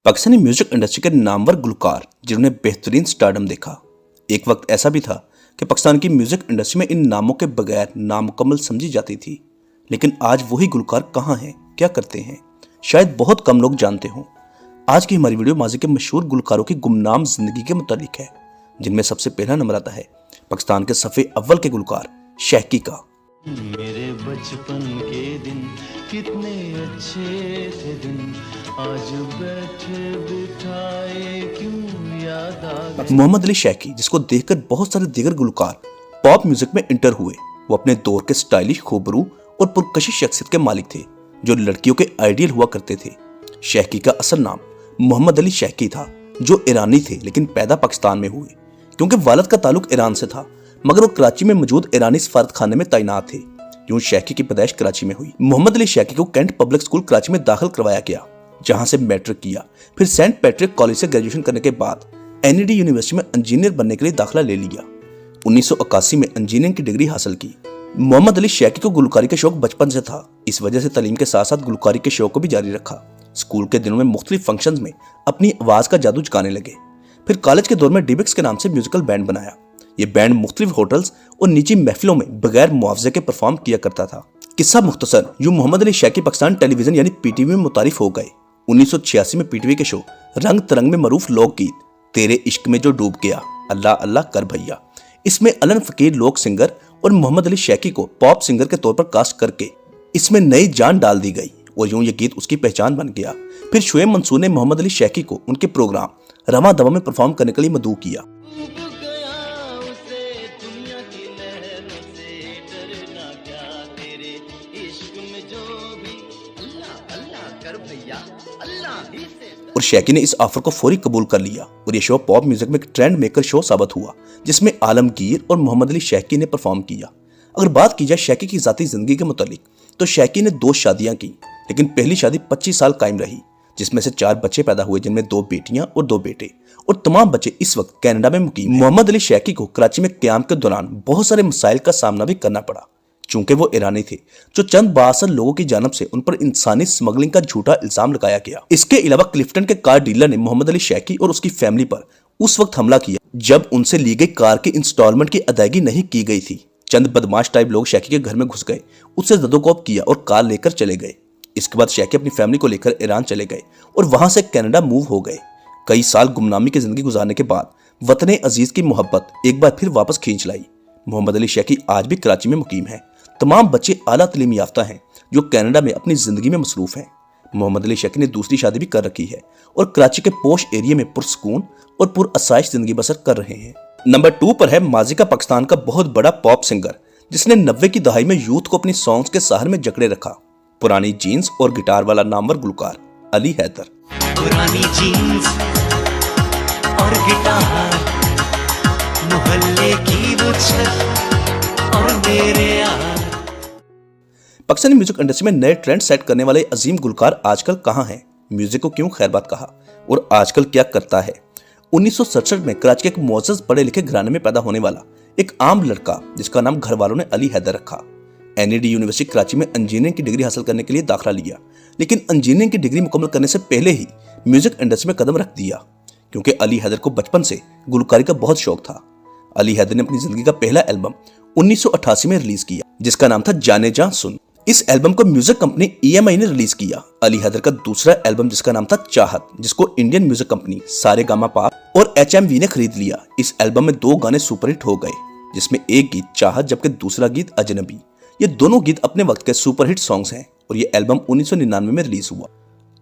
Pakistani music industry के नामवर गुलकार जिन्होंने बेहतरीन स्टारडम देखा। एक वक्त ऐसा भी था कि पाकिस्तान की म्यूजिक इंडस्ट्री में इन नामों के बगैर नामुकम्मल समझी जाती थी। लेकिन आज वही गुलकार कहाँ हैं, क्या करते हैं, शायद बहुत कम लोग जानते हों। आज की हमारी वीडियो माजी के मशहूर गुलकारों की गुमनाम जिंदगी के मुतालिक है, जिनमें सबसे पहला नंबर आता है पाकिस्तान के सफ़े अव्वल के गुलकार शैकी का। मेरे बचपन के दिन कितने अच्छे थे दिन, आज बैठे बिठाए क्यों याद आ गए। मोहम्मद अली शैकी, जिसको देखकर बहुत सारे दीगर गुलकार पॉप म्यूजिक में इंटर हुए, वो अपने दौर के स्टाइलिश, खूबरू और पुरकशिश शख्सियत के मालिक थे जो लड़कियों के आइडियल हुआ करते थे। शैकी का असल नाम मोहम्मद अली शैकी था, जो ईरानी थे लेकिन पैदा पाकिस्तान में हुए। क्योंकि वालिद का ताल्लुक ईरान से था, मगर वो कराची में मौजूद ईरानी सफारत खाने में तैनात थे। यूं शैकी की पैदाइश कराची में हुई। मोहम्मद अली शैकी को कैंट पब्लिक स्कूल कराची में दाखिल करवाया गया, जहां से मैट्रिक किया। फिर सेंट पैट्रिक कॉलेज से ग्रेजुएशन करने के बाद एनईडी यूनिवर्सिटी में इंजीनियर बनने के लिए दाखिला ले लिया। 1981 में इंजीनियरिंग की डिग्री हासिल की। मोहम्मद अली शैकी को गुलकारी का शौक बचपन से था, इस वजह से तालीम के साथ साथ गुलकारी के शौक को भी जारी रखा। स्कूल के दिनों में मुख्तलिफ फंक्शंस में अपनी आवाज का जादू जगाने लगे। फिर कॉलेज के दौर में डिबिक्स के नाम से म्यूजिकल बैंड बनाया। ये बैंड मुख्तलिफ होटल्स और निजी महफिलों में बगैर मुआवजे के परफॉर्म किया करता था। किस्सा मुख्तसर, यूं मोहम्मद अली शैकी पाकिस्तान टेलीविजन यानी पीटीवी में मुतारिफ हो गए। 1986 में पीटीवी के शो रंग तरंग में मरूफ लोकगीत तेरे इश्क में जो डूब गया, अल्लाह अल्लाह कर भैया, इसमें अलन फकीर लोक सिंगर और मोहम्मद अली शैकी को पॉप सिंगर के तौर पर कास्ट करके इसमें नई जान डाल दी गई और यूं ये गीत उसकी पहचान बन गया। फिर शोएब मंसूर ने मोहम्मद अली शैकी को उनके प्रोग्राम रवा दवा में परफॉर्म करने के लिए मदऊ किया। और शैकी ने इस ऑफर को फौरी कबूल कर लिया और ये शो पॉप म्यूजिक में एक ट्रेंड मेकर शो साबित हुआ, जिसमें आलमगीर और मोहम्मद अली शैकी ने परफॉर्म किया। अगर बात की जाए शैकी की जाती जिंदगी के मुतालिक, तो शैकी ने 2 शादियां की, लेकिन पहली शादी 25 साल कायम रही, जिसमें से 4 बच्चे पैदा हुए, जिनमें 2 बेटियां और 2 बेटे, और तमाम बच्चे इस वक्त कनाडा में मुकीम हैं। मोहम्मद अली शैकी को कराची में क़याम के दौरान बहुत सारे मसाइल का सामना भी करना पड़ा, चूंकि वो ईरानी थे, जो चंद बासर लोगों की जानब से उन पर इंसानी स्मगलिंग का झूठा इल्जाम लगाया गया। इसके अलावा क्लिफ्टन के कार डीलर ने मोहम्मद अली शैकी और उसकी फैमिली पर उस वक्त हमला किया जब उनसे ली गई कार की इंस्टॉलमेंट की अदायगी नहीं की गई थी। चंद बदमाश टाइप लोग शैकी के घर में घुस गए, उससे जदोकोब किया और कार लेकर चले गए। इसके बाद शैकी अपनी फैमिली को लेकर ईरान चले गए और वहां से कनाडा मूव हो गए। कई साल गुमनामी की जिंदगी गुजारने के बाद वतन अजीज की मोहब्बत एक बार फिर वापस खींच लाई। मोहम्मद अली शैकी आज भी कराची में मुकीम है। तमाम बच्चे आला तालीम याफ्ता हैं जो कनाडा में अपनी जिंदगी में मसरूफ हैं। मोहम्मद अली शैकी ने दूसरी शादी भी कर रखी है और कराची के पोश एरिया में पुरसकून और पुरअसाइश जिंदगी बसर कर रहे हैं। नंबर 2 पर है माजी का पाकिस्तान का बहुत बड़ा पॉप सिंगर, जिसने 90 की दहाई में यूथ को अपनी सॉन्ग्स के सहारे में जकड़े रखा। पुरानी जीन्स और गिटार वाला नामवर गुलकार अली हैदर। पुरानी जीन्स और गिटार, मोहल्ले की वो छत और मेरे यार। पाकिस्तानी म्यूजिक इंडस्ट्री में नए ट्रेंड सेट करने वाले अजीम गुलकार आजकल कहां हैं? म्यूजिक को क्यों खैरबाद कहा और आजकल क्या करता है? 1967 में कराची के एक मुअज़्ज़ज़ पढ़े लिखे घराने में पैदा होने वाला एक आम लड़का, जिसका नाम घर वालों ने अली हैदर रखा। एनईडी यूनिवर्सिटी कराची में इंजीनियरिंग की डिग्री हासिल करने के लिए दाखिला लिया, लेकिन इंजीनियरिंग की डिग्री मुकम्मल करने से पहले ही म्यूजिक इंडस्ट्री में कदम रख दिया, क्योंकि अली हैदर को बचपन से गुलकारी का बहुत शौक था। अली हैदर ने अपनी जिंदगी का पहला एल्बम 1988 में रिलीज किया, जिसका नाम था जाने जा सुन। इस एल्बम को म्यूजिक कंपनी EMI ने रिलीज किया। अली हैदर का दूसरा एल्बम, जिसका नाम था चाहत, जिसको इंडियन म्यूजिक कंपनी सारेगामापा और HMV ने खरीद लिया। इस एल्बम में 2 गाने सुपरहिट हो गए, जिसमें एक गीत चाहत जबकि दूसरा गीत अजनबी। ये दोनों गीत अपने वक्त के सुपरहिट सॉन्ग्स हैं और ये एल्बम 1999 में रिलीज हुआ।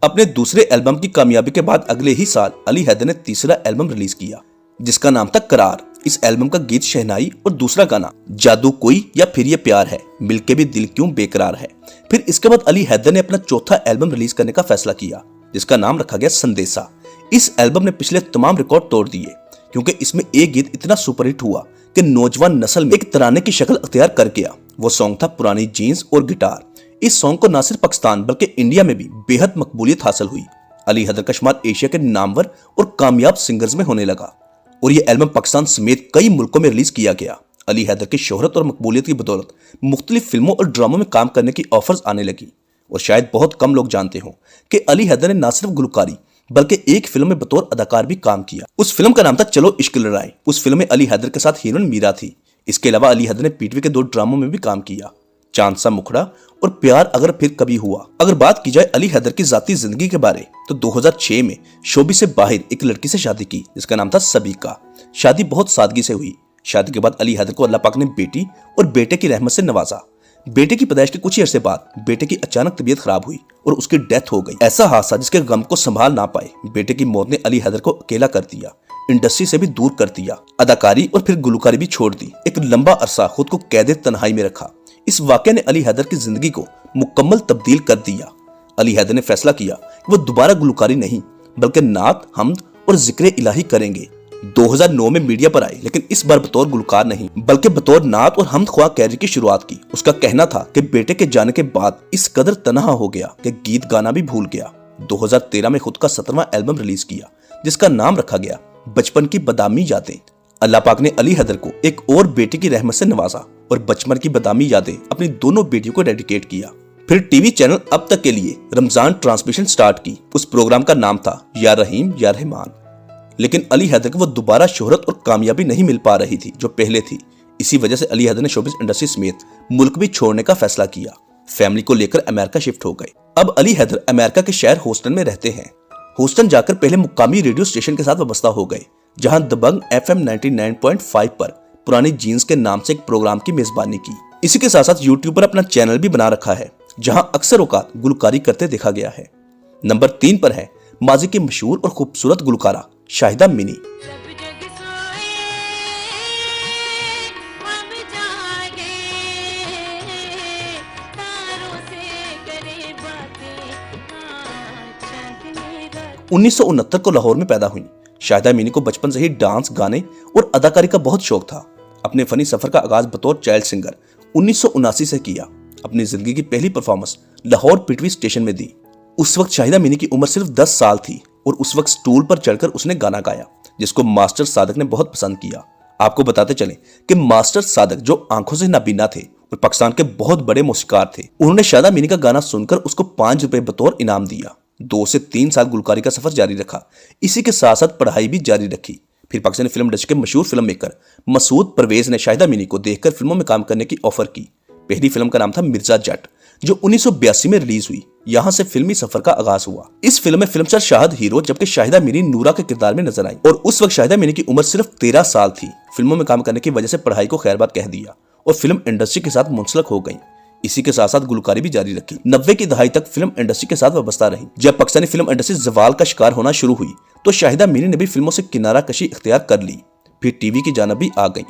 अपने दूसरे एल्बम की कामयाबी के बाद अगले ही साल अली हैदर ने तीसरा एल्बम रिलीज किया, जिसका नाम था करार। इस एल्बम का गीत शहनाई और दूसरा गाना जादू कोई या फिर ये प्यार है, मिलके भी दिल क्यों बेकरार है। फिर इसके बाद अली हैदर ने अपना चौथा एल्बम रिलीज करने का फैसला किया, जिसका नाम रखा गया संदेशा। इस एल्बम ने पिछले तमाम रिकॉर्ड तोड़ दिए, क्योंकि इसमें एक गीत इतना सुपरहिट हुआ कि नौजवान नस्ल में एक तराने की शक्ल अख्तियार कर गया। वो सॉन्ग था पुरानी जीन्स और गिटार। इस सॉन्ग को न सिर्फ पाकिस्तान बल्कि इंडिया में भी बेहद मकबूलियत हासिल हुई। अली हैदर का शुमार एशिया के नामवर और कामयाब सिंगर्स में होने लगा और ये एल्बम पाकिस्तान समेत कई मुल्कों में रिलीज किया गया। अली हैदर की शोहरत और मकबूलियत की बदौलत मुख्तलिफ फिल्मों और ड्रामों में काम करने की ऑफर्स आने लगी और शायद बहुत कम लोग जानते हों कि अली हैदर ने न सिर्फ गुलकारी बल्कि एक फिल्म में बतौर अदाकार भी काम किया। उस फिल्म का नाम था चलो इश्क लड़ाई। उस फिल्म में अली हैदर के साथ हीरोइन मीरा थी। इसके अलावा अली हैदर ने पीटीवी के 2 ड्रामों में भी काम किया, चांद सा मुखड़ा और प्यार अगर फिर कभी हुआ। अगर बात की जाए अली हैदर की जाती जिंदगी के बारे तो 2006 में शोबी से बाहर एक लड़की से शादी की जिसका नाम था सबीका। शादी बहुत सादगी से हुई। शादी के बाद अली हैदर को अल्लाह पाक ने बेटी और बेटे की रहमत से नवाजा। बेटे की पैदाइश के कुछ ही अरसे बाद बेटे की अचानक तबीयत खराब हुई और उसकी डेथ हो गई। ऐसा हादसा जिसके गम को संभाल ना पाए बेटे की मौत ने अली हैदर को अकेला कर दिया, इंडस्ट्री से भी दूर कर दिया, अदाकारी और फिर गुलकारी भी छोड़ दी। एक लंबा अरसा खुद को कैद तन्हाई में रखा। इस वाकये ने अली हैदर की जिंदगी को मुकम्मल तब्दील कर दिया। अली हैदर ने फैसला किया कि वो दोबारा गुलकारी नहीं बल्कि नात, हम्द और जिक्र इलाही करेंगे। 2009 में मीडिया पर आए, लेकिन इस बार बतौर गुलकार नहीं बल्कि बतौर नात और हम्द ख्वाह कैरियर की शुरुआत की। उसका कहना था कि बेटे के जाने के बाद इस कदर तनहा हो गया कि गीत गाना भी भूल गया। 2013 में खुद का 17वां एल्बम रिलीज किया जिसका नाम रखा गया बचपन की बदामी यादें। अल्लाह पाक ने अली हैदर को एक और बेटी की रहमत से नवाजा और बचपन की बदामी यादें अपनी दोनों बेटियों को डेडिकेट किया। फिर टीवी चैनल अब तक के लिए रमजान ट्रांसमिशन स्टार्ट की। उस प्रोग्राम का नाम था या रहीम या रहमान। लेकिन अली हैदर को वो दोबारा शोहरत और कामयाबी नहीं मिल पा रही थी जो पहले थी। इसी वजह से अली हैदर ने शोबिस इंडस्ट्री समेत मुल्क भी छोड़ने का फैसला किया। फैमिली को लेकर अमेरिका शिफ्ट हो गए। अब अली हैदर अमेरिका के शहर होस्टन में रहते हैं। होस्टन जाकर पहले मुकामी रेडियो स्टेशन के साथ वाबस्ता हो गए जहां दबंग FM 99.5 पर पुरानी जीन्स के नाम से एक प्रोग्राम की मेजबानी की। इसी के साथ साथ यूट्यूब पर अपना चैनल भी बना रखा है जहां अक्सर औकात गुलकारी करते देखा गया है। नंबर 3 पर है माजी की मशहूर और खूबसूरत गुलकारा शाहिदा मिनी। उन्नीस को लाहौर में पैदा हुई शाहिदा मिनी को बचपन से ही डांस, गाने और अदाकारी का बहुत शौक था। अपने फनी सफर का आगाज बतौर चाइल्ड सिंगर 1979 से किया। अपनी जिंदगी की पहली परफॉर्मेंस लाहौर पीटीवी स्टेशन में दी। उस वक्त शाहिदा मिनी की उम्र सिर्फ 10 साल थी और उस वक्त स्टूल पर चढ़कर उसने गाना गाया जिसको मास्टर सादक ने बहुत पसंद किया। आपको बताते चले कि मास्टर सादक जो आंखों से नाबीना थे और पाकिस्तान के बहुत बड़े मौसीकार थे, उन्होंने शाहिदा मिनी का गाना सुनकर उसको 5 रुपए बतौर इनाम दिया। 2 से 3 साल गुलकारी का सफर जारी रखा। इसी के साथ साथ पढ़ाई भी जारी रखी। फिर पाकिस्तानी फिल्म इंडस्ट्री के मशहूर फिल्म मेकर मसूद परवेज ने शाहिदा मिनी को देखकर फिल्मों में काम करने की ऑफर की। पहली फिल्म का नाम था मिर्जा जट जो 1982 में रिलीज हुई। यहाँ से फिल्मी सफर का आगाज हुआ। इस फिल्म में फिल्मस्टार शाहिद हीरो जबकि शाहिदा मिनी नूरा के किरदार में नजर आई और उस वक्त शाहिदा मिनी की उम्र सिर्फ 13 साल थी। फिल्मों में काम करने की वजह से पढ़ाई को खैरबाद कह दिया और फिल्म इंडस्ट्री के साथ मुंसलक हो गई। इसी के साथ साथ गुलकारी भी जारी रखी। 90 की दहाई तक फिल्म इंडस्ट्री के साथ वाबस्ता रही। जब पाकिस्तानी फिल्म इंडस्ट्री जवाल का शिकार होना शुरू हुई तो शाहिदा मिनी ने भी फिल्मों से किनारा कशी इख्तियार कर ली। फिर टीवी की जानब भी आ गई।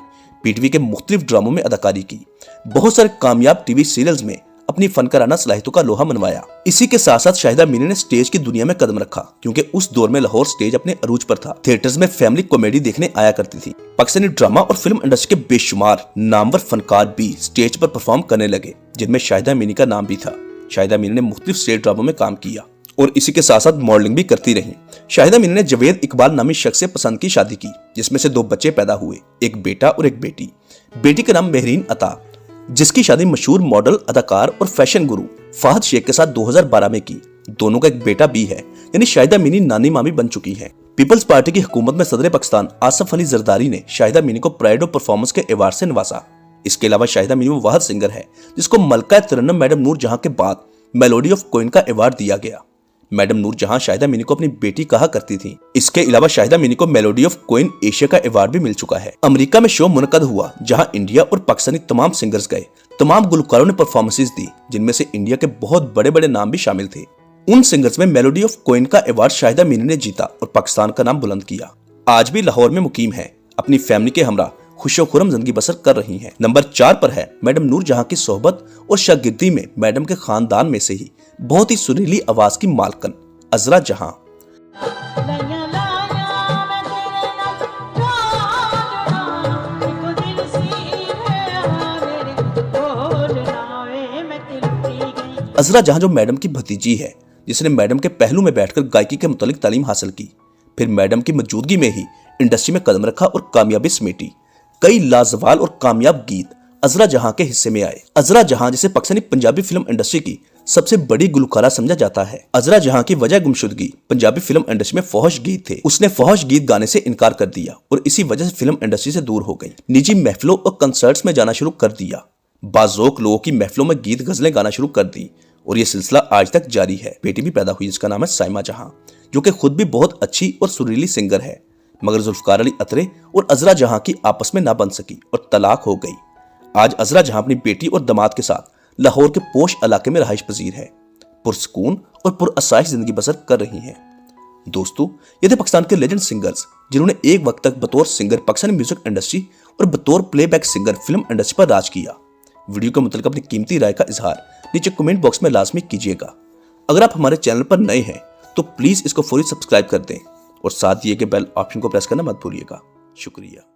पीटीवी के मुख्तलिफ ड्रामों में अदाकारी की। बहुत सारे कामयाब टीवी सीरियल्स में अपनी फनकाराना सलाहियतों का लोहा मनवाया। इसी के साथ साथ शाहिदा मिनी ने स्टेज की दुनिया में कदम रखा क्योंकि उस दौर में लाहौर स्टेज अपने अरूज पर था। थिएटर्स में फैमिली कॉमेडी देखने आया करती थी। पाकिस्तानी ड्रामा और फिल्म इंडस्ट्री के बेशुमार नामवर फनकार भी स्टेज पर परफॉर्म करने लगे जिनमें शाहिदा मिनी का नाम भी था। शाहिदा मिनी ने मुख्तलिफ स्टेज ड्रामों में काम किया और इसी के साथ साथ मॉडलिंग भी करती रही। शाहिदा मिनी ने जवेद इकबाल नामी शख्स से पसंद की शादी की जिसमें से 2 बच्चे पैदा हुए, एक बेटा और एक बेटी। बेटी का नाम महरीन अता जिसकी शादी मशहूर मॉडल, अदाकार और फैशन गुरु फाहद शेख के साथ 2012 में की। दोनों का एक बेटा भी है, यानी शाहिदा मिनी नानी मामी बन चुकी हैं। पीपल्स पार्टी की हुकूमत में सदर पाकिस्तान आसफ अली जरदारी ने शाहिदा मिनी को प्राइड ऑफ परफॉर्मेंस के अवार्ड से नवाजा। इसके अलावा शाहिदा मिनी वो वाहिद सिंगर है जिसको मलका तरन्नुम मैडम नूर जहां के बाद मेलोडी ऑफ क्वीन का अवार्ड दिया गया। मैडम नूर जहां शाहिदा मिनी को अपनी बेटी कहा करती थी। इसके अलावा शाहिदा मिनी को मेलोडी ऑफ क्वीन एशिया का अवार्ड भी मिल चुका है। अमेरिका में शो मुनक़द हुआ जहां इंडिया और पाकिस्तानी तमाम सिंगर्स गए। तमाम गुलकारों ने परफॉर्मेंसेस दी जिनमें से इंडिया के बहुत बड़े बड़े नाम भी शामिल थे। उन सिंगर्स में मेलोडी ऑफ क्वीन का अवार्ड शाहिदा मिनी ने जीता और पाकिस्तान का नाम बुलंद किया। आज भी लाहौर में मुकीम है। अपनी फैमिली के हमरा खुशो खुरम जिंदगी बसर कर रही हैं। नंबर 4 पर है मैडम नूर जहां की सोहबत और शागिर्दी में मैडम के खानदान में से ही बहुत ही सुरीली आवाज की मालकन अजरा जहां। अजरा जहां जो मैडम की भतीजी है जिसने मैडम के पहलू में बैठकर गायकी के मुतालिक तालीम हासिल की, फिर मैडम की मौजूदगी में ही इंडस्ट्री में कदम रखा और कामयाबी समेटी। कई लाजवाल और कामयाब गीत अजरा जहां के हिस्से में आए। अजरा जहां जिसे पाकिस्तानी पंजाबी फिल्म इंडस्ट्री की सबसे बड़ी गुलकारा समझा जाता है। अजरा जहां की वजह गुमशुदगी पंजाबी फिल्म इंडस्ट्री में फौहश गीत थे। उसने फौहश गीत गाने से इनकार कर दिया और इसी वजह से फिल्म इंडस्ट्री से दूर हो गई। निजी महफिलों और कंसर्ट्स में जाना शुरू कर दिया। बाज़ौक लोगों की महफिलों में गीत गजलें गाना शुरू कर दी और ये सिलसिला आज तक जारी है। बेटी भी पैदा हुई जिसका नाम है साइमा जहां, जो कि खुद भी बहुत अच्छी और सुरीली सिंगर है, मगर जुल्फकार अली अतरे और अजरा जहां की आपस में ना बन सकी और तलाक हो गई। आज अजरा जहां अपनी बेटी और दामाद के साथ लाहौर के पोश इलाके में रहाइश पजीर है, पुरसकून और पुरअसाइश जिंदगी बसर कर रही हैं। दोस्तों, ये थे पाकिस्तान के लेजेंड सिंगर्स जिन्होंने एक वक्त तक बतौर सिंगर पाकिस्तानी म्यूजिक इंडस्ट्री और बतौर प्लेबैक सिंगर फिल्म इंडस्ट्री पर राज किया। वीडियो के मुतालिक अपनी कीमती राय का इजहार नीचे कमेंट बॉक्स में लाजमी कीजिएगा। अगर आप हमारे चैनल पर नए हैं तो प्लीज इसको फौरी सब्सक्राइब कर दें और साथ दिए गए बेल ऑप्शन को प्रेस करना मत भूलिएगा। शुक्रिया।